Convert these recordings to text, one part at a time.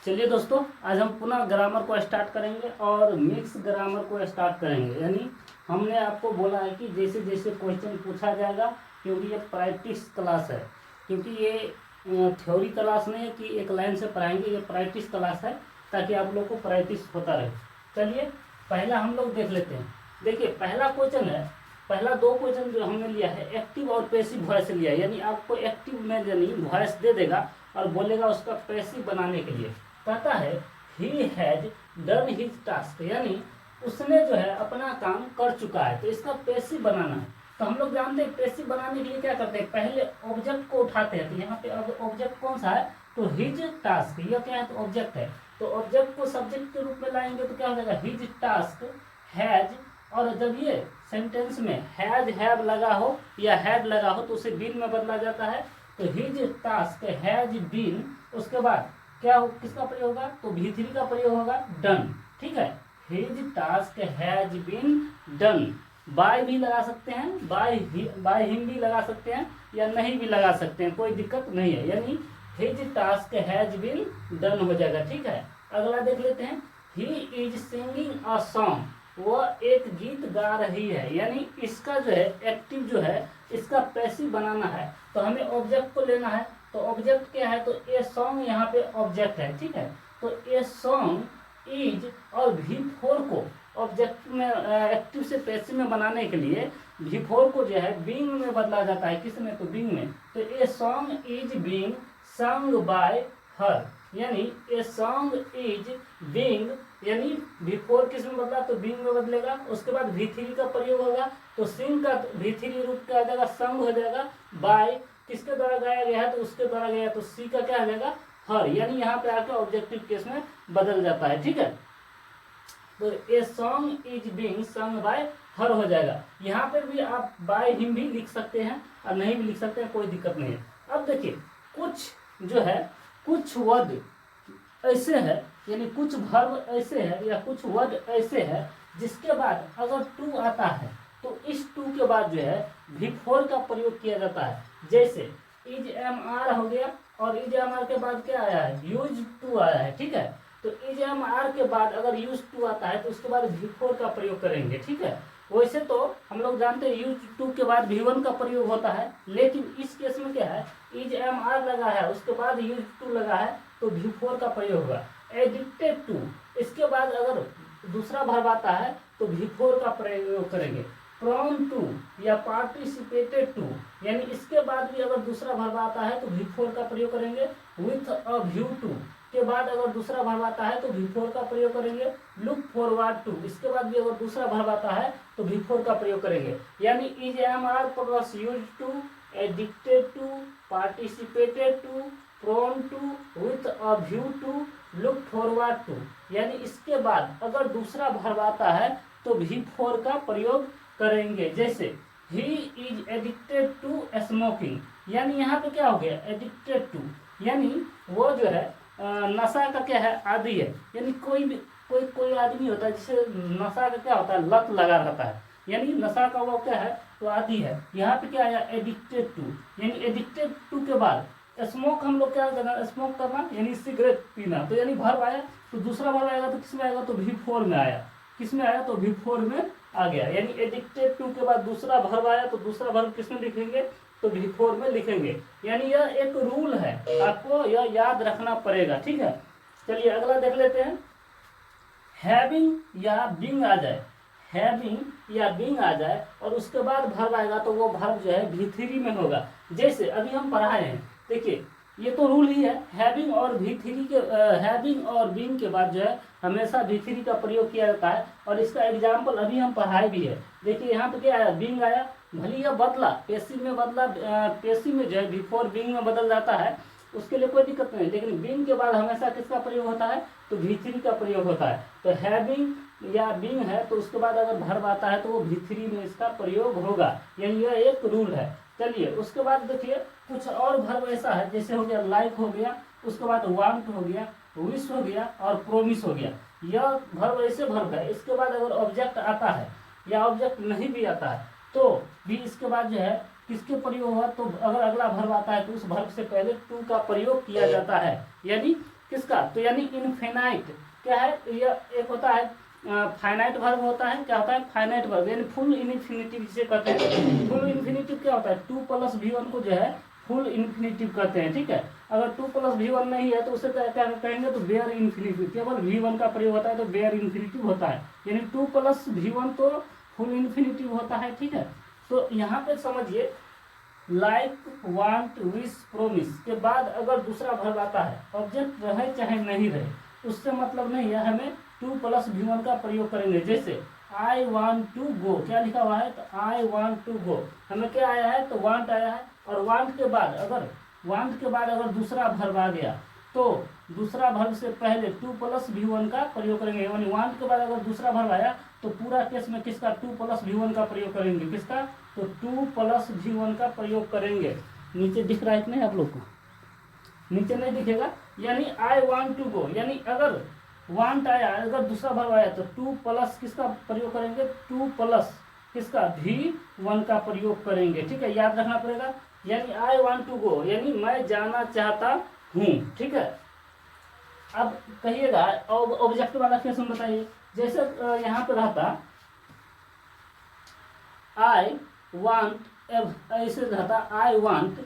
चलिए दोस्तों, आज हम पुनः ग्रामर को स्टार्ट करेंगे और मिक्स ग्रामर को स्टार्ट करेंगे। यानी हमने आपको बोला है कि जैसे जैसे क्वेश्चन पूछा जाएगा, क्योंकि ये प्रैक्टिस क्लास है, क्योंकि ये थ्योरी क्लास नहीं है कि एक लाइन से पढ़ाएंगे, ये प्रैक्टिस क्लास है ताकि आप लोग को प्रैक्टिस होता रहे। चलिए पहला हम लोग देख लेते हैं। देखिए पहला क्वेश्चन है, पहला दो क्वेश्चन जो हमने लिया है एक्टिव और पैसिव वॉइस लिया है। यानी आपको एक्टिव में यानी वॉइस दे देगा और बोलेगा उसका पैसिव बनाने के लिए। कहता है he has done his task, यानी उसने जो है अपना काम कर चुका है, तो इसका पैसिव बनाना है। तो हम लोग जानते हैं पैसिव बनाने के लिए क्या करते हैं, पहले ऑब्जेक्ट को उठाते हैं। तो यहाँ पे अब ऑब्जेक्ट कौन सा है, तो हिज टास्क, ये क्या है तो ऑब्जेक्ट है। तो ऑब्जेक्ट को सब्जेक्ट के रूप में लाएंगे तो क्या हो जाएगा हिज टास्क हैज, और जब ये सेंटेंस में हैज हैव लगा हो या हैड लगा हो तो उसे बीन में बदला जाता है। तो हिज टास्क हैज बीन, उसके बाद क्या हो, किसका प्रयोग होगा, तो V3 का प्रयोग होगा डन। ठीक है, his task has been done. By भी लगा सकते हैं, बाय हिम भी लगा सकते हैं या नहीं भी लगा सकते हैं, कोई दिक्कत नहीं है। यानी his task has been done हो जाएगा। ठीक है, अगला देख लेते हैं। He is singing a song, वो एक गीत गा रही है। यानी इसका जो है एक्टिव जो है इसका पैसिव बनाना है, तो हमें ऑब्जेक्ट को लेना है। तो ऑब्जेक्ट क्या है, तो ए सॉन्ग यहाँ पे ऑब्जेक्ट है। ठीक है, तो ए सॉन्ग इज और V4 को ऑब्जेक्ट में एक्टिव से पैसिव में बनाने के लिए V4 को जो है बीइंग में बदला जाता है। किस में, तो बीइंग में। तो a song is being sung by हर, यानी ए सॉन्ग इज बीइंग, यानी V4 किस में बदला, तो बीइंग में बदलेगा। उसके बाद V3 का प्रयोग होगा, तो सिंग का V3 रूप क्या आ जाएगा, संग हो जाएगा। बाय किसके द्वारा गाया गया है, तो उसके द्वारा गया, तो सी का क्या आ जाएगा, हर, यानी यहाँ पे आकर ऑब्जेक्टिव केस में बदल जाता है। ठीक है, तो a song is being sung by हर हो जाएगा। यहाँ पे भी आप बाय हिम भी लिख सकते हैं और नहीं भी लिख सकते हैं, कोई दिक्कत नहीं है। अब देखिए कुछ जो है, कुछ वर्ड ऐसे है, यानी कुछ वर्ब ऐसे है या कुछ वर्ड ऐसे है जिसके बाद अगर टू आता है तो इस टू के बाद जो है V4 का प्रयोग किया जाता है। जैसे इज एम आर हो गया, और इज एम आर के बाद क्या आया है, यूज टू आया है। ठीक है, तो इज एम आर के बाद अगर यूज टू आता है तो उसके बाद V4 का प्रयोग करेंगे। ठीक है, वैसे तो हम लोग जानते हैं यूज टू के बाद V1 का प्रयोग होता है, लेकिन इस केस में क्या है, इज एम आर लगा है उसके बाद यूज टू लगा है तो V4 का प्रयोग होगा। एडिक्टेड टू, इसके बाद अगर दूसरा वर्ब आता है तो V4 का प्रयोग करेंगे। फ्रॉम टू या पार्टिसिपेटेड टू, यानी इसके बाद भी अगर दूसरा वर्ब आता है तो V4 का प्रयोग करेंगे। विथ अ व्यू टू के बाद अगर दूसरा वर्ब आता है तो V4 का प्रयोग करेंगे। लुक फॉरवर्ड टू, इसके बाद भी अगर दूसरा वर्ब आता है तो V4 का प्रयोग करेंगे। यानी is am are plus use to, addicted to, participated to, from to, with a view to, look forward to, यानी इसके बाद अगर दूसरा वर्ब आता है तो V4 का प्रयोग करेंगे। जैसे he is addicted to smoking, यानी यहाँ पे क्या हो गया, एडिक्टेड टू, यानी वो जो है नशा का क्या है, आदी है। यानी कोई भी कोई आदमी होता है जिसे नशा का क्या होता है, लत लगा रहता है, यानी नशा का वो क्या है, तो आदी है। यहाँ पे क्या आया, एडिक्टेड टू, यानी एडिक्टेड टू के बाद स्मोक, हम लोग क्या करना, स्मोक करना यानी सिगरेट पीना, तो यानी वर्ब आया तो दूसरा वर्ब आएगा तो किसमें आएगा, तो V4 में आया। किसमें आया, तो V4 में आ गया। यानी एडिक्टेड टू के बाद दूसरा वर्ब आया तो दूसरा वर्ब किसमें लिखेंगे, तो V4 में लिखेंगे। यानी यह एक रूल है, आपको यह याद रखना पड़ेगा। ठीक है, चलिए अगला देख लेते हैं। हैविंग या बीइंग आ जाए, हैविंग या बीइंग आ जाए और उसके बाद वर्ब आएगा तो वो वर्ब जो है V3 में होगा। जैसे अभी हम पढ़ाए हैं, देखिए ये तो रूल ही है, हैविंग और V3 के हैविंग और बीइंग के बाद जो है हमेशा V3 का प्रयोग किया जाता है। और इसका एग्जाम्पल अभी हम पढ़ाए भी है। देखिए यहाँ पे क्या आया, बीइंग आया, भले यह बदला पैसिव में बदला, पैसिव में जो है V4 बीइंग में बदल जाता है, उसके लिए कोई दिक्कत नहीं, लेकिन बीइंग के बाद हमेशा किसका प्रयोग होता है, तो V3 का प्रयोग होता है। तो हैविंग या बीइंग है तो उसके बाद अगर वर्ब आता है तो वो V3 में इसका प्रयोग होगा, यानी यह एक रूल है। चलिए उसके बाद देखिए कुछ और वर्ब ऐसा है, जैसे हो गया लाइक हो गया, उसके बाद वांट हो गया, विश हो गया और प्रोमिस हो गया। यह वर्ब ऐसे वर्ब है, इसके बाद अगर ऑब्जेक्ट आता है या ऑब्जेक्ट नहीं भी आता है तो भी इसके बाद जो है किसके प्रयोग हुआ, तो अगर अगला वर्ब आता है तो उस वर्ब से पहले टू का प्रयोग किया जाता है। यानी किसका, तो यानी इनफिनाइट क्या है, यह एक होता है फाइनाइट वर्ब होता है, क्या होता है फाइनाइट वर्ब, यानी फुल इन्फिनिटिव जिसे कहते हैं। फुल इन्फिनिटिव क्या होता है, 2 + V1 को जो है फुल इन्फिनिटिव कहते हैं, ठीक है। अगर 2 + V1 नहीं है तो उसे क्या कहेंगे, तो बेयर इन्फिनिटिव, केवल V1 का प्रयोग होता है तो बेयर इन्फिनिटिव होता है, यानी 2 + V1 तो फुल इन्फिनिटिव होता है, ठीक है। तो यहाँ पे समझिए लाइक, वांट, विश, प्रोमिस के बाद अगर दूसरा वर्ब आता है, ऑब्जेक्ट रहे चाहे नहीं रहे, उससे मतलब नहीं है, हमें 2 + V1 का प्रयोग करेंगे। जैसे आई वांट टू गो, क्या लिखा हुआ है, तो आई वांट टू गो, हमें क्या आया है, तो वांट आया है, और वांट के बाद अगर दूसरा वर्ब आ गया तो दूसरा वर्ब से पहले 2 + V1 का प्रयोग करेंगे, यानी वांट के बाद अगर दूसरा वर्ब आया तो पूरा केस में किसका, 2 + V1 का प्रयोग करेंगे, किसका, तो 2 + V1 का प्रयोग करेंगे। नीचे दिख रहा है कि नहीं आप लोग को, नीचे नहीं दिखेगा, यानी आई वांट टू गो, यानी अगर वांट आया, अगर दूसरा वर्ब आया तो 2 + किसका प्रयोग करेंगे, 2 + किसका, V1 का प्रयोग करेंगे, ठीक है, याद रखना पड़ेगा। यानी आई वांट टू गो, यानी मैं जाना चाहता हूँ, ठीक है। अब कहिएगा ऑब्जेक्ट वाला केस में बताइए, जैसे यहाँ पे रहता आई वांट, ऐसे रहता I want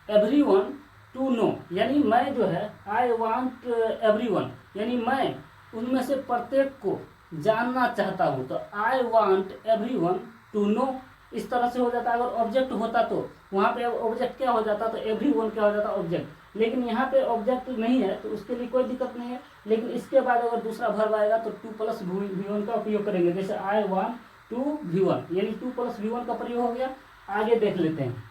everyone to know, यानी मैं जो है आई वांट एवरीवन, यानी मैं उनमें से प्रत्येक को जानना चाहता हूँ, तो I want everyone to know, इस तरह से हो जाता। अगर ऑब्जेक्ट होता तो वहाँ पे ऑब्जेक्ट क्या हो जाता, तो एवरीवन क्या हो जाता, ऑब्जेक्ट। लेकिन यहाँ पे ऑब्जेक्ट नहीं है तो उसके लिए कोई दिक्कत नहीं है, लेकिन इसके बाद अगर दूसरा वर्ब आएगा तो 2 + V1 का उपयोग करेंगे। जैसे आई वांट टू V1, यानी 2 + V1 का प्रयोग हो गया। आगे देख लेते हैं।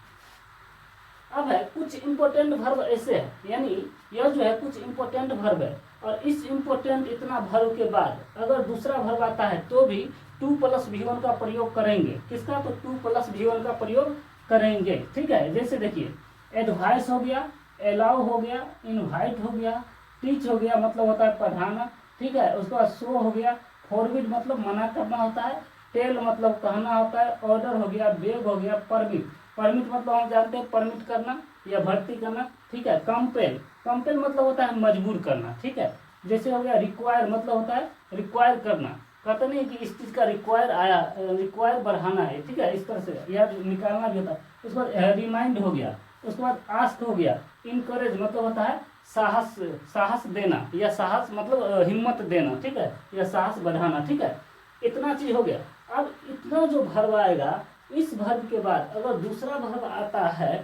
अब है कुछ इंपॉर्टेंट वर्ब ऐसे है, यानी यह जो है कुछ इंपॉर्टेंट वर्ब है, और इस इंपॉर्टेंट इतना वर्ब के बाद अगर दूसरा वर्ब आता है तो भी 2 + V1 का प्रयोग करेंगे, किसका, तो 2 + V1 का प्रयोग करेंगे, ठीक है। जैसे देखिए एडवाइस हो गया, अलाउ हो गया, इनवाइट हो गया, टीच हो गया, मतलब होता है पढ़ाना, ठीक है। उसके बाद शो हो गया, फॉरबिड मतलब मना करना होता है, टेल मतलब कहना होता है, ऑर्डर हो गया, बेग हो गया, परमिट मतलब हम जानते हैं परमिट करना या भर्ती करना, ठीक है। कंपेल मतलब होता है मजबूर करना, ठीक है। जैसे हो गया रिक्वायर, मतलब होता है रिक्वायर करना, कहते नहीं कि इस चीज़ का रिक्वायर आया, रिक्वायर बढ़ाना है, ठीक है, इस तरह से या निकालना भी होता है। उसके बाद रिमाइंड हो गया, उसके बाद आस्क हो गया, इनकरेज मतलब होता है साहस देना, या साहस मतलब हिम्मत देना, ठीक है, या साहस बढ़ाना, ठीक है। इतना चीज हो गया। अब इतना जो वर्ब आएगा, इस वर्ब के बाद अगर दूसरा वर्ब आता है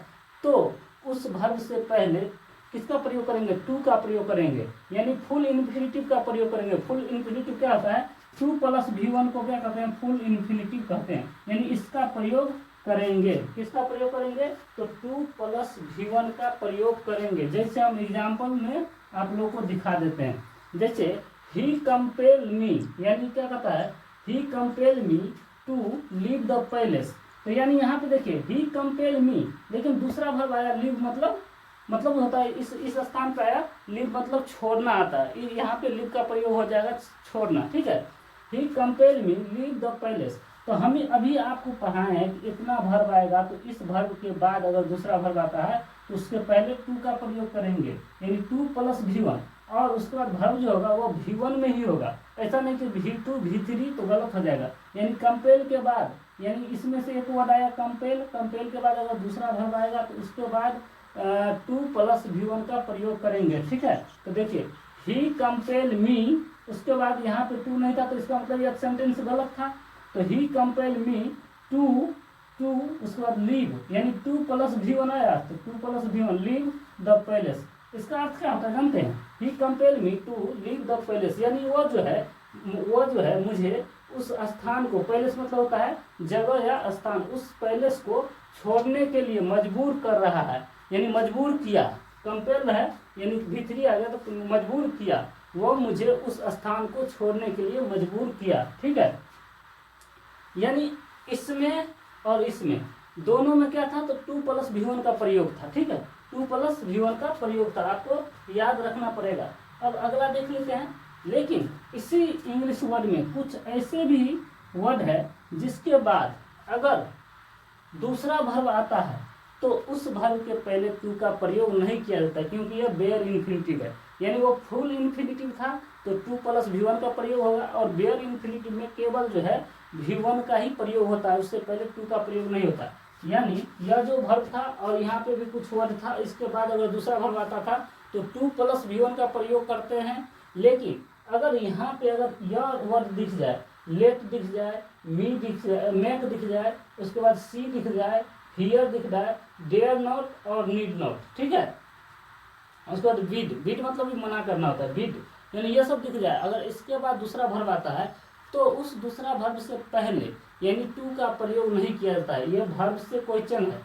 तो उस वर्ब से पहले किसका प्रयोग करेंगे, 2 का प्रयोग करेंगे, यानी फुल इन्फिनिटिव का प्रयोग करेंगे। फुल इन्फिनिटिव क्या होता है, 2 + V1 को क्या कहते हैं, फुल इन्फिनिटिव कहते हैं, यानी इसका प्रयोग करेंगे। किसका प्रयोग करेंगे, तो 2 + V1 का प्रयोग करेंगे। जैसे हम एग्जाम्पल में आप लोगों को दिखा देते हैं, जैसे ही कंपेल मी, यानी क्या कहता है, he compel me to leave the palace, तो यानी यहाँ पे देखिए ही कंपेल मी, लेकिन दूसरा वर्ब आया लीव, मतलब होता है इस स्थान पे आया लीव, मतलब छोड़ना आता है, यहाँ पे लीव का प्रयोग हो जाएगा छोड़ना, ठीक है। He compel me leave the palace, तो हम अभी आपको पढ़ाए हैं कि इतना वर्ब आएगा, तो इस वर्ब के बाद अगर दूसरा वर्ब आता है तो उसके पहले 2 का प्रयोग करेंगे, यानी 2 + V1, और उसके बाद वर्ब जो होगा वो V1 में ही होगा। ऐसा नहीं कि V2 V3 तो गलत हो जाएगा। यानी कंपेल के बाद, यानी इसमें से एक वर्ड आया कंपेल के बाद अगर दूसरा वर्ब आएगा तो उसके बाद 2 + V1 का प्रयोग करेंगे, ठीक है। तो देखिए ही कंपेल मी, उसके बाद यहाँ पे 2 नहीं था तो इसका मतलब ये सेंटेंस गलत था। तो ही कंपेल मी टू उसके बाद लीव, यानी 2 + V1 आया तो 2 + V1 लीव द पैलेस। इसका अर्थ क्या होता है जानते हैं, he compel me to leave the palace, यानी वो जो है मुझे उस स्थान को, पैलेस मतलब होता है जगह या स्थान, उस पैलेस को छोड़ने के लिए मजबूर कर रहा है, यानी मजबूर किया। कंपेल है यानी V3 आ गया तो मजबूर किया, वो मुझे उस स्थान को छोड़ने के लिए मजबूर किया, ठीक है। यानी इसमें और इसमें दोनों में क्या था, तो 2 + V1 का प्रयोग था, ठीक है। 2 + V1 का प्रयोग था, आपको याद रखना पड़ेगा। अब अगला देख लेते हैं। लेकिन इसी इंग्लिश वर्ड में कुछ ऐसे भी वर्ड है जिसके बाद अगर दूसरा वर्ब आता है तो उस वर्ब के पहले टू का प्रयोग नहीं किया जाता क्योंकि यह बेयर इन्फिनिटिव है। यानी वो फुल इन्फिनिटिव था तो टू प्लस V1 का प्रयोग होगा, और बेयर इन्फिनिटिव में केवल जो है V1 का ही प्रयोग होता है, उससे पहले टू का प्रयोग नहीं होता। यानी यह जो वर्ब था और यहाँ पे भी कुछ वर्ड था, इसके बाद अगर दूसरा वर्ब आता था तो टू प्लस V1 का प्रयोग करते हैं। लेकिन अगर यहाँ पे अगर यह वर्ड दिख जाए, लेट दिख जाए, मी दिख जाए, मेक दिख जाए, उसके बाद सी दिख जाए, हियर दिख जाए, डेयर नॉट और नीड नॉट, ठीक है। उसके बाद बिड, बिड मतलब भी मना करना होता है, बिड, यानी ये सब दिख जाए। अगर इसके बाद दूसरा वर्ब आता है तो उस दूसरा वर्ब से पहले यानी टू का प्रयोग नहीं किया जाता है। यह वर्ब से क्वेश्चन है,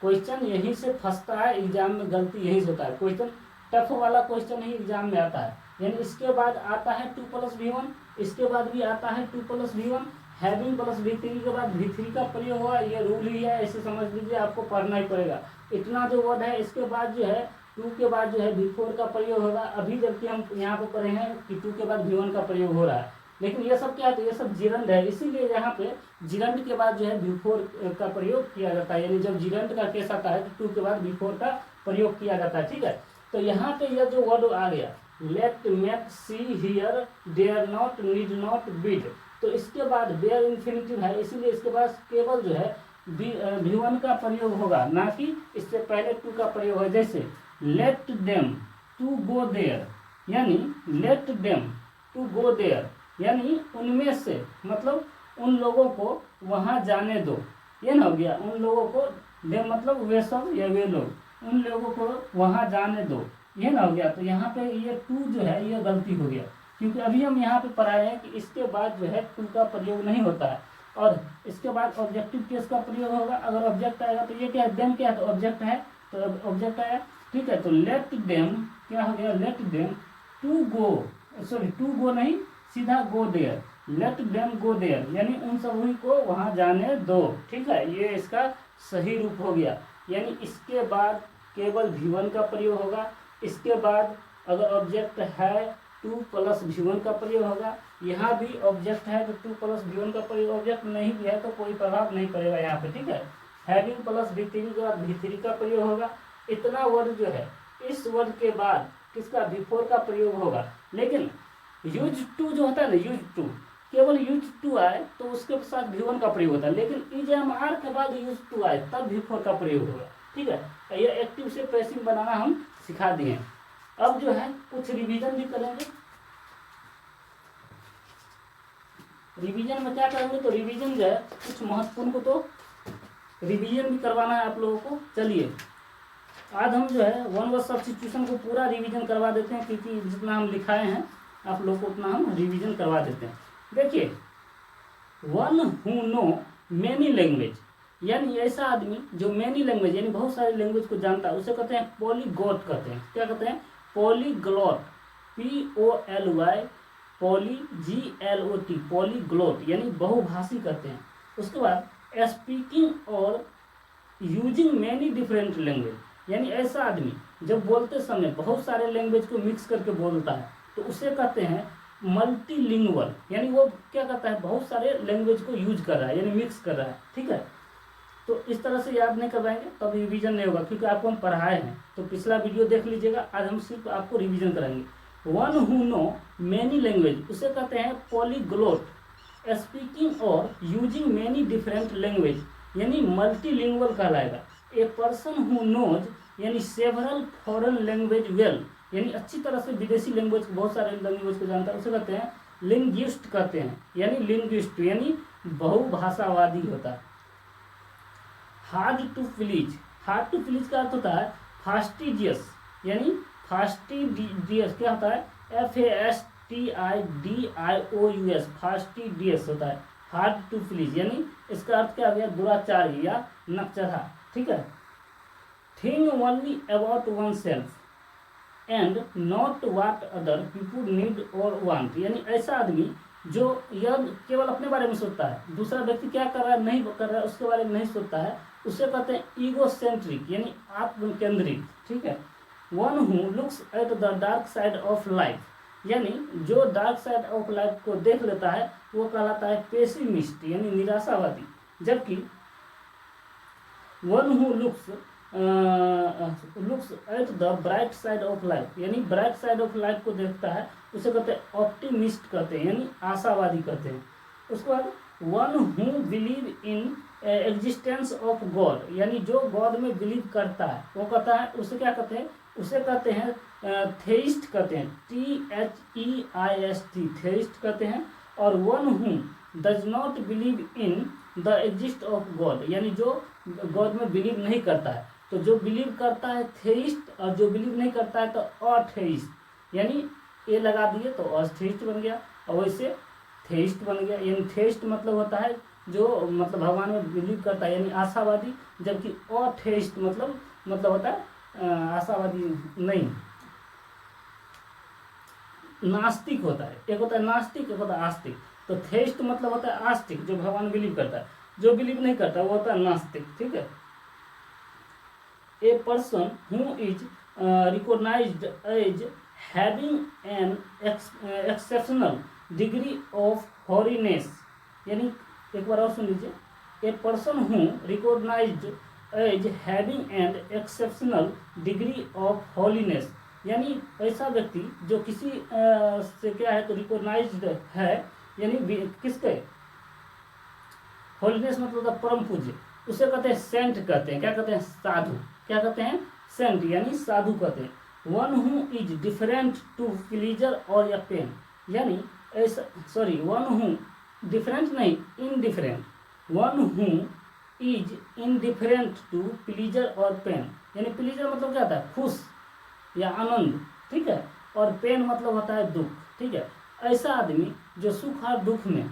क्वेश्चन यहीं से फंसता है, एग्जाम में गलती यहीं से होता है। क्वेश्चन टफ वाला क्वेश्चन ही एग्जाम में आता है। यानी इसके बाद आता है टू प्लस V1, इसके बाद भी आता है two plus V1, having plus V3 के बाद V3 का प्रयोग हुआ। ये रूल ही है, ऐसे समझ लीजिए, आपको पढ़ना ही पड़ेगा। इतना जो वर्ड है इसके बाद जो है टू के बाद जो है V4 का प्रयोग होगा। अभी जबकि हम यहाँ पे पढ़े हैं कि टू के बाद V1 का प्रयोग हो रहा है, लेकिन ये सब क्या है, तो ये सब जिरंड है, इसीलिए यहाँ पे जिरंड के बाद जो है V4 का प्रयोग किया जाता है। यानी जब जिरंड का केस आता है तो टू के बाद V4 का प्रयोग किया जाता है, ठीक है। तो यहाँ पे यह जो वर्ड आ गया let, make, see, hear, dare not, need not, bid, तो इसके बाद बेयर इन्फिनिटिव है, इसीलिए इसके पास केवल जो है V1 का प्रयोग होगा, ना कि इससे पहले टू का प्रयोग है। जैसे let them to go there, यानी let them to go there यानी उनमें से, मतलब उन लोगों को वहाँ जाने दो, ये ना हो गया। उन लोगों को, देम मतलब वे सब या वे लोग, उन लोगों को वहाँ जाने दो, ये ना हो गया। तो यहाँ पे ये टू जो है ये गलती हो गया, क्योंकि अभी हम यहाँ पे पढ़ाए हैं कि इसके बाद जो है टू का प्रयोग नहीं होता है, और इसके बाद ऑब्जेक्टिव केस का प्रयोग होगा। अगर ऑब्जेक्ट आएगा तो ये क्या है, देम क्या है, तो ऑब्जेक्ट है, तो ऑब्जेक्ट आया, ठीक है। तो लेट देम क्या हो गया, let them to go, sorry to go नहीं, सीधा go there, let them go there, यानी उन सभी को वहाँ जाने दो, ठीक है। ये इसका सही रूप हो गया। यानी इसके बाद केवल V1 का प्रयोग होगा, इसके बाद अगर ऑब्जेक्ट है टू प्लस V1 का प्रयोग होगा। यहाँ भी ऑब्जेक्ट है तो टू प्लस V1 का प्रयोग, ऑब्जेक्ट नहीं भी है तो कोई प्रभाव नहीं पड़ेगा यहाँ पे, ठीक है। हैविंग प्लस V3 के बाद V3 का प्रयोग होगा। इतना वर्ड जो है, इस वर्ड के बाद किसका, V4 का प्रयोग होगा। लेकिन यूज टू जो होता है ना, यूज टू, केवल यूज टू आए तो उसके साथ V1 का प्रयोग होता है, लेकिन EJMR के बाद यूज टू आए तब V4 का प्रयोग होगा, ठीक है। ये एक्टिव से पैसिव बनाना हम सिखा दिए। अब जो है कुछ रिवीजन भी करेंगे। रिवीजन में क्या करेंगे, तो रिवीजन जो है कुछ महत्वपूर्ण को तो रिवीजन भी करवाना है आप लोगों को। चलिए आज हम जो है वन वर्ड सब्स्टिट्यूशन को पूरा रिवीजन करवा देते हैं, क्योंकि जितना हम लिखाए हैं आप लोग को उतना हम रिवीजन करवा देते हैं। देखिए, one who know many language, यानी ऐसा आदमी जो मेनी लैंग्वेज यानी बहुत सारे लैंग्वेज को जानता है, उसे कहते हैं पॉलीगॉट कहते हैं। क्या कहते हैं, polyglot, POLY, poly GLOT, polyglot यानी बहुभाषी कहते हैं। उसके बाद स्पीकिंग और यूजिंग मेनी डिफरेंट लैंग्वेज, यानी ऐसा आदमी जब बोलते समय बहुत सारे लैंग्वेज को मिक्स करके बोलता है तो उसे कहते हैं मल्टीलिंगुअल, यानी वो क्या करता है, बहुत सारे लैंग्वेज को यूज कर रहा है, यानी मिक्स कर रहा है, ठीक है। तो इस तरह से याद नहीं करवाएंगे तब रिवीजन नहीं होगा, क्योंकि आपको हम पढ़ाए हैं। तो पिछला वीडियो देख लीजिएगा, आज हम सिर्फ आपको रिवीजन कराएंगे। One who know many language उसे कहते हैं पॉलीग्लॉट, स्पीकिंग और यूजिंग मेनी डिफरेंट लैंग्वेज यानी मल्टीलिंगुअल कहलाएगा। ए पर्सन हु नोज यानी सेवरल फॉरेन लैंग्वेज वेल, यानी अच्छी तरह से विदेशी लैंग्वेज, बहुत सारे लैंग्वेज को जानता है, उसे कहते हैं लिंग्विस्ट कहते हैं, यानी लिंग्विस्ट यानी बहुभाषावादी होता है। Hard to please, hard to please का अर्थ होता है फास्टिजियस, यानी फास्टिडियस क्या होता है, FASTIDIOUS, फास्टिडियस होता है। हार्ड टू प्लीज यानी इसका अर्थ क्या हो गया, दुराचारी या नकचढ़ा, ठीक है। Think only about one self and not watt other people need और वांट, यानी ऐसा आदमी जो यह केवल अपने बारे में सोचता है, दूसरा व्यक्ति क्या कर रहा है नहीं कर रहा है उसके बारे में नहीं सोचता है, उसे कहते हैं ईगोसेंट्रिक यानी आत्मकेंद्रित, ठीक है। One who looks at the dark side of life, यानी जो डार्क साइड ऑफ लाइफ को देख लेता है वो कहलाता है पेसिमिस्ट यानी निराशावादी। जबकि one who looks looks at the bright side of life, यानी ब्राइट साइड ऑफ लाइफ को देखता है, उसे कहते हैं ऑप्टिमिस्ट कहते हैं, यानी आशावादी कहते हैं। उसके बाद one who believe in existence of God, यानी जो गॉड में बिलीव करता है वो कहता है, उसे क्या कहते हैं, उसे कहते हैं थेइस्ट कहते हैं, THEIST, थेइस्ट कहते हैं। और one who does not believe in the exist of God, यानी जो गॉड में बिलीव नहीं करता है, तो जो बिलीव करता है थेइस्ट और जो बिलीव नहीं करता है तो अथेइस्ट, यानी ये लगा दिए तो अथेइस्ट बन गया और वैसे थेइस्ट बन गया। यानी थेइस्ट मतलब होता है जो मतलब भगवान में बिलीव करता है यानी आशावादी, जबकि अथेइस्ट मतलब होता है आशावादी नहीं, नास्तिक होता है। एक होता है नास्तिक, एक होता है आस्तिक। तो थेइस्ट मतलब होता है आस्तिक, जो भगवान बिलीव करता है, जो बिलीव नहीं करता वो होता है नास्तिक, ठीक है। A person who is recognised as having an exceptional degree of holiness, यानी एक बार और सुन लीजिए, a person who recognised as having an exceptional degree of holiness, यानी ऐसा व्यक्ति जो किसी से क्या है तो रिकॉग्नाइज्ड है, यानी किसके, होलीनेस मतलब होता परम पूज्य, उसे कहते हैं सेंट कहते हैं। क्या कहते हैं, साधु। क्या कहते हैं, सेंट, यानी साधु कहते हैं। One who is different to pleasure और या पेन, यानी ऐसा वन हु डिफरेंट नहीं indifferent, one who is indifferent to pleasure और पेन, यानी प्लीजर मतलब क्या होता है, खुश या आनंद, ठीक है, और पेन मतलब होता है दुख, ठीक है। ऐसा आदमी जो सुख और दुख में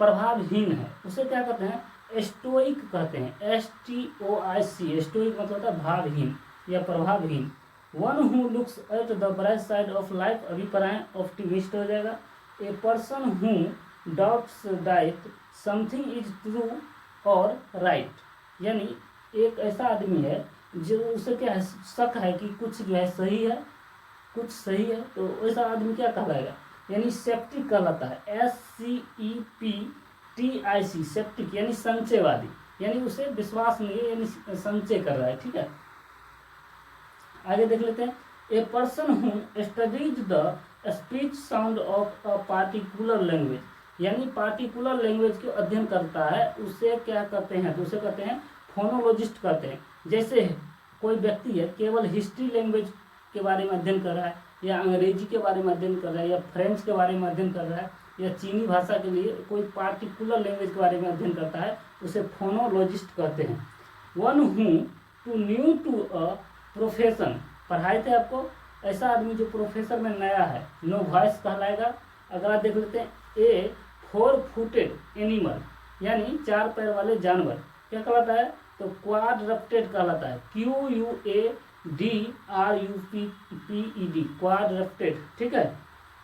प्रभावहीन है उसे क्या कहते हैं, स्टोइक कहते हैं, STOIC, स्टोइक मतलब होता है भावहीन या प्रभावहीन। One who looks at the bright side of life, अभी पढ़ाएं, ऑप्टिमिस्ट हो जाएगा। A person who doubts that something is true और राइट, यानी एक ऐसा आदमी है जो उसे क्या है, शक है कि कुछ जो है सही है, कुछ सही है, तो ऐसा आदमी क्या कहलाएगा, यानी सेप्टिक कहलाता है, SCEPTIC, सेप्टिक यानी संचयवादी, यानी उसे विश्वास नहीं है, यानी संचय कर रहा है, ठीक है। आगे देख लेते हैं। ए person who studies the speech sound of a particular language, यानी पार्टिकुलर लैंग्वेज के अध्ययन करता है, उसे क्या कहते हैं, तो उसे कहते हैं फोनोलॉजिस्ट कहते हैं। जैसे कोई व्यक्ति है केवल हिस्ट्री लैंग्वेज के बारे में अध्ययन कर रहा है, या अंग्रेजी के बारे में अध्ययन कर रहा है, या फ्रेंच के बारे में अध्ययन कर रहा है, या चीनी भाषा के लिए कोई पार्टिकुलर लैंग्वेज के बारे में अध्ययन करता है, उसे फोनोलॉजिस्ट कहते हैं। One who to new to a profession, पढ़ाए थे आपको, ऐसा आदमी जो प्रोफेशन में नया है, नो वॉइस कहलाएगा। अगर आप देख लेते हैं, ए 4 फुटेड एनिमल, यानी 4 पैर वाले जानवर क्या कहलाता है, तो क्वाड्रप्टेड कहलाता है, QUADRUPPED, क्वाड्रप्टेड, ठीक है।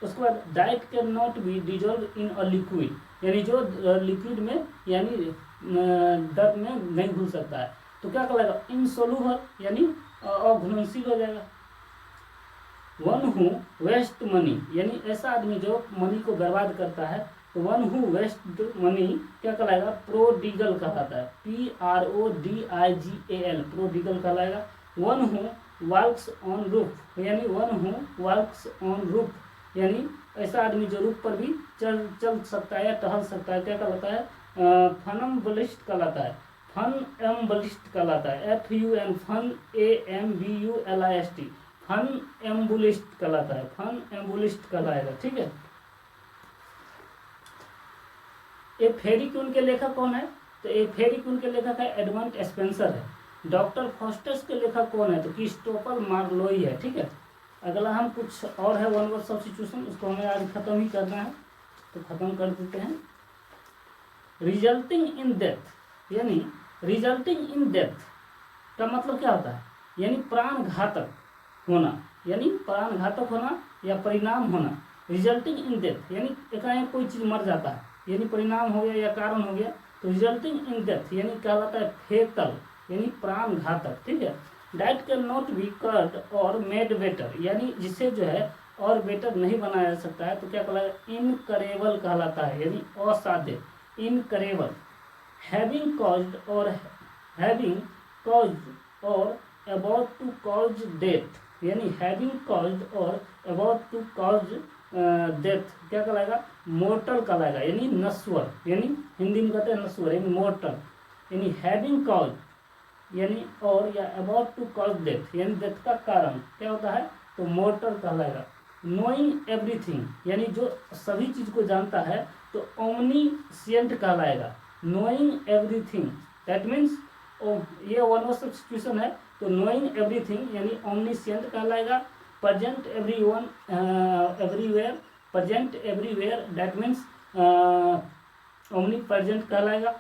उसके बाद diet can not be dissolve in a liquid, यानी जो लिक्विड में यानी द्रव में नहीं घुल सकता है, तो क्या कहलाएगा, इनसोल्यूबल, यानी अघुलनशील हो जाएगा। वन हु वेस्ट मनी, यानी ऐसा आदमी जो मनी को बर्बाद करता है, तो वन हु वेस्ट मनी क्या कहलाएगा, प्रोडिगल कहलाता है, PRODIGAL, प्रोडिगल कहलाएगा। One who works on roof, यानी one who works on roof, यानी ऐसा आदमी जो रूफ पर भी चल सकता है या टहल सकता है, क्या कहलाता है, फनम्बलिस्ट कहलाता है, फनएम्बलिस्ट कहलाता है, FUN फन AMBULIST, फन एम्बुलिस्ट कहलाता है, फन एम्बुलिस्ट कहलाएगा, ठीक है। ए फेरी क्यून के लेखक कौन है, तो ए फेरी क्यून के लेखक है एडमंड स्पेंसर है। डॉक्टर फॉस्टस के लेखक कौन है, तो क्रिस्टोफर मार्लोई है, ठीक है। अगला हम कुछ और है वन वर्ड सब्स्टिट्यूशन, उसको हमें आज खत्म ही करना है, तो खत्म कर देते हैं। रिजल्टिंग इन डेथ, यानी रिजल्टिंग इन डेथ का मतलब क्या होता है, यानी प्राण घातक होना, यानी प्राण घातक होना या परिणाम होना। रिजल्टिंग इन डेथ यानी एकाएक कोई चीज मर जाता है, यानी परिणाम हो गया या कारण हो गया, तो रिजल्टिंग इन डेथ यानी कहलाता है फेटल, यानी प्राण घातक, ठीक है। Diet can not B cut और मेड बेटर, यानी जिसे जो है और बेटर नहीं बनाया जा सकता है, तो क्या कहलाता है, इनकरेबल कहलाता है, यानी असाध्य, इनकरेबल। हैविंग कॉज्ड और हैविंग कॉज्ड और अबाउट टू कॉज डेथ यानी हैविंग कॉज्ड और अबाउट टू कॉज डेथ क्या कहलाएगा, मोर्टल कहलाएगा यानी नश्वर, यानी हिंदी में कहते हैं नश्वर यानी मोर्टल, यानी हैविंग कॉज यानी और या अबाउट टू कॉज डेथ यानी डेथ का कारण क्या होता है तो मोर्टल कहलाएगा। नोइंग एवरीथिंग यानी जो सभी चीज को जानता है तो ओमनीसिएंट कहलाएगा। नोइंग एवरीथिंग दैट मीन्स ये वन वर्ड सब्स्टिट्यूशन है तो नोइंग एवरीथिंग यानी ओमनीसिएंट कहलाएगा। Present everyone everywhere, present everywhere that means omni present कहलाएगा।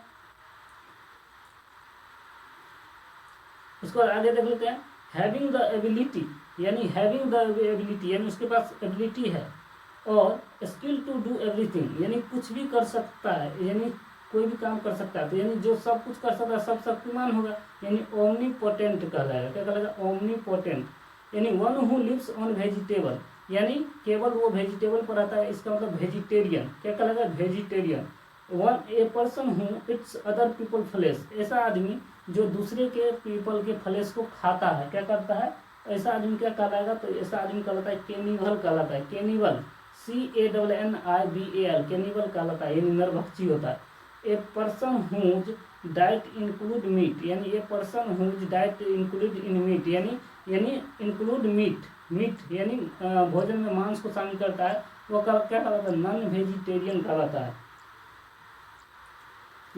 उसको आगे देख लेते हैं। हैविंग द एबिलिटी यानी हैविंग द एबिलिटी यानी उसके पास एबिलिटी है और स्किल टू डू एवरीथिंग यानी कुछ भी कर सकता है, यानी कोई भी काम कर सकता है तो यानी जो सब कुछ कर सकता है सब शक्तिमान होगा यानी ओमनीपोटेंट कहलाएगा। क्या कहलाएगा, ओमनीपोटेंट। यानी one who lives on vegetable यानी केवल वो वेजिटेबल पर आता है, इसका मतलब वेजिटेरियन। क्या कहलाएगा, vegetarian. One a person who it's other people flesh ऐसा आदमी जो दूसरे के पीपल के फ्लेश को खाता है क्या करता है, ऐसा आदमी क्या कहलाएगा तो ऐसा आदमी कहलाता है कैनिबल कहलाता है। कैनिबल CANNIBAL कैनिबल कहलाता है यानी नरभक्षी होता है। A person whose diet include meat यानी a person whose diet include in meat यानी इंक्लूड मीट यानी भोजन में मांस को शामिल करता है वो क्या कहलाता है, नॉन वेजिटेरियन कहलाता है।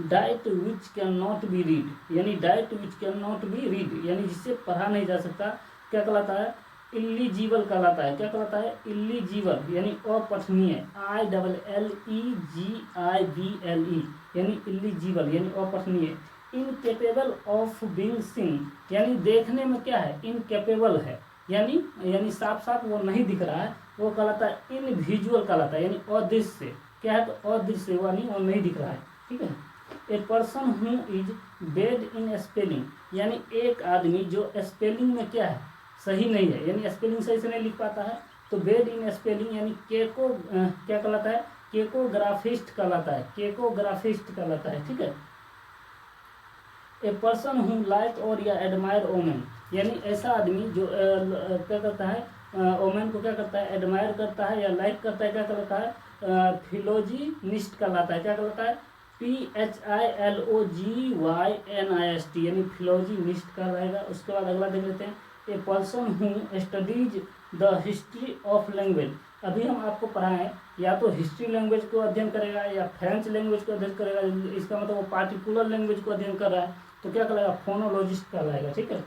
Diet which can not be read यानी diet which can not be read यानी जिससे पढ़ा नहीं जा सकता क्या कहलाता है, इलीजिबल कहलाता है। क्या कहलाता है, इलीजिबल यानी अपठनीय ILLEGIBLE यानी इलीजिबल यानी अपठनीय। इनकेपेबल ऑफ बीइंग सीन यानी देखने में क्या है, इनकेपेबल है यानी साफ साफ वो नहीं दिख रहा है वो कहलाता है इनविजुअल कहलाता है यानी अदृश्य। क्या है तो अदृश्य यानी वो नहीं दिख रहा है, ठीक है। A person who is bed in spelling यानी एक आदमी जो स्पेलिंग में क्या है सही नहीं है यानी स्पेलिंग सही से नहीं लिख पाता है तो बेड इन स्पेलिंग यानी केको क्या कहलाता है, केकोग्राफिस्ट कहलाता है, केकोग्राफिस्ट कहलाता है, ठीक है। ए पर्सन हु लाइक और या एडमायर ओमेन यानी ऐसा आदमी जो क्या करता है ओमेन को क्या करता है, एडमायर करता है या लाइक करता है क्या कहलाता है, फिलोजिनिस्ट कहलाता है। क्या कहलाता है, PHILOGYNIST यानी फिलोजिनिस्ट कहलाएगा। उसके बाद अगला देख लेते हैं। ए person who studies the history of language अभी हम आपको पढ़ाएं या तो हिस्ट्री लैंग्वेज को अध्ययन करेगा या फ्रेंच लैंग्वेज को अध्ययन करेगा, इसका मतलब वो पार्टिकुलर लैंग्वेज को अध्ययन कर रहा है तो क्या कहलाएगा, फोनोलॉजिस्ट कहलाएगा, ठीक है।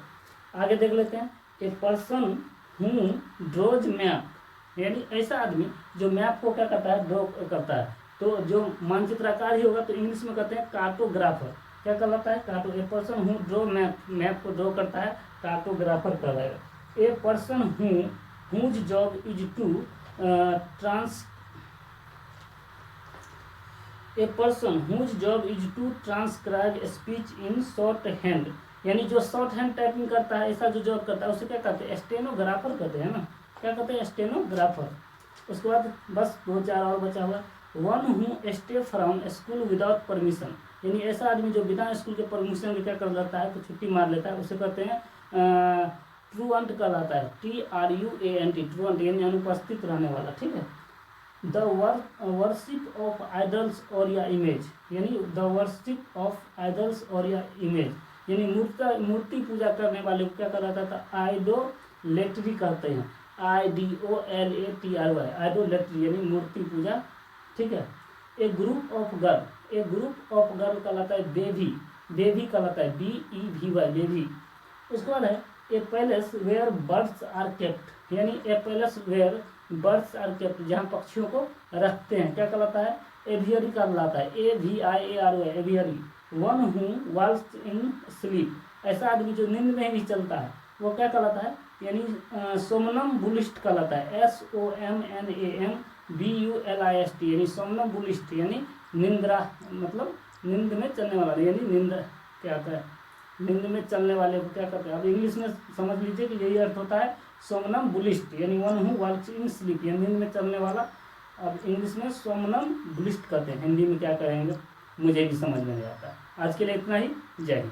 आगे देख लेते हैं। ए पर्सन हु ड्रॉज मैप यानी ऐसा आदमी जो मैप को क्या करता है, ड्रॉ करता है तो जो मानचित्रकार ही होगा तो इंग्लिश में कहते हैं कार्टोग्राफर। क्या कहलाता है, carto. A person who draw map को ड्रॉ करता है कार्टोग्राफर कहलाएगा। A person whose job is to a person whose job is to transcribe speech in shorthand यानी जो शॉर्ट हैंड टाइपिंग करता है ऐसा जो जॉब करता है उसे क्या कहते हैं, स्टेनोग्राफर कहते हैं ना, क्या कहते हैं, स्टेनोग्राफर। उसके बाद बस 2-4 और बचा हुआ। One who stay from school without permission यानी ऐसा आदमी जो बिना स्कूल के परमिशन के क्या कर लेता है तो छुट्टी मार लेता है उसे कहते हैं ट्रूअंट कहलाता है, TRUANT ट्रूअंट यानी अनुपस्थित रहने वाला, ठीक है। द वर्शिप ऑफ आइडल्स और या इमेज यानी द वर्शिप ऑफ आइडल्स और या इमेज यानी मूर्ति पूजा करने वाले को क्या कहलाता था, आइडोलेट्री कहते हैं, IDOLATRY आइडोलेट्री यानी मूर्ति पूजा, ठीक है। ए ग्रुप ऑफ गर्ल कहलाता है बेबी कहलाता है, BEVY बेबी। उसके बाद है a palace where birds are kept यानी a palace where birds are kept जहाँ पक्षियों को रखते हैं क्या कहलाता है, एवियरी कहलाता है, AVIARY aviary. One who walks in sleep ऐसा आदमी जो नींद में भी चलता है वो क्या कहलाता है, यानी सोमनम्बुलिस्ट कहलाता है, SOMNAMBULIST यानी सोमनम्बुलिस्ट यानी निंद्रा मतलब नींद में चलने वाला यानी निंद्रा क्या आता है, नींद में चलने वाले को क्या कहते हैं। अब इंग्लिश में समझ लीजिए कि यही अर्थ होता है सोमनम्बुलिस्ट यानी one who walks in sleep यानी नींद में चलने वाला। अब इंग्लिश में सोमनम्बुलिस्ट कहते हैं, हिंदी में क्या कहेंगे मुझे भी समझ में नहीं आता। आज के लिए इतना ही, जय हिंद।